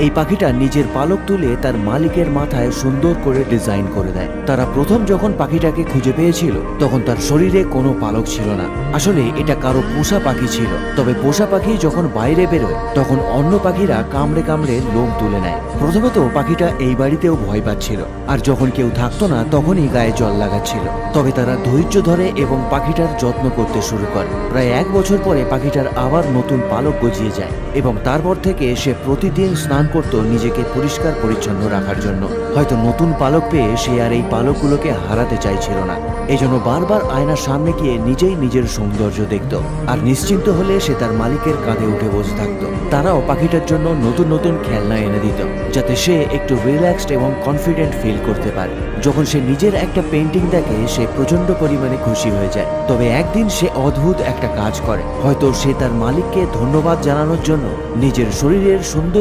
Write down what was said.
এই পাখিটা নিজের পালক তুলে তার মালিকের মাথায় সুন্দর করে ডিজাইন করে দেয়। তারা প্রথম যখন পাখিটাকে খুঁজে পেয়েছিল তখন তার শরীরে কোনো পালক ছিল না। আসলে এটা কারো পোষা পাখি ছিল। তবে পোষা পাখি যখন বাইরে বেরোয় তখন অন্য পাখিরা কামড়ে কামড়ে লোম তুলে নেয়। প্রথমে তো পাখিটা এই বাড়িতেও ভয় পাচ্ছিল, আর যখন কেউ থাকতো না তখনই গায়ে জল লাগাচ্ছিল। তবে তারা ধৈর্য ধরে এবং পাখিটার যত্ন করতে শুরু করে। প্রায় 1 বছর পরে পাখিটার আবার নতুন পালক গজিয়ে যায় এবং তারপর থেকে সে প্রতিদিন স্নান করত নিজেকে পরিষ্কার পরিচ্ছন্ন রাখার জন্য। হয়তো নতুন পালক পেয়ে সে আর এই পালকগুলোকে হারাতে চাইছিল না। এই জন্য বারবার আয়নার সামনে গিয়ে নিজেই নিজের সৌন্দর্য দেখত, আর নিশ্চিন্ত হলে সে তার মালিকের কাঁধে উঠে বসে থাকত। তারাও পাখিটার জন্য নতুন নতুন খেলনা এনে দিত, যাতে সে একটু রিল্যাক্সড এবং কনফিডেন্ট ফিল করতে পারে। যখন সে নিজের একটা পেন্টিং দেখে সে প্রচন্ড পরিমাণে খুশি হয়ে যায়। তবে একদিন সে অদ্ভুত একটা কাজ করে। হয়তো সে তার মালিককে ধন্যবাদ জানানোর জন্য নিজের শরীরের সুন্দর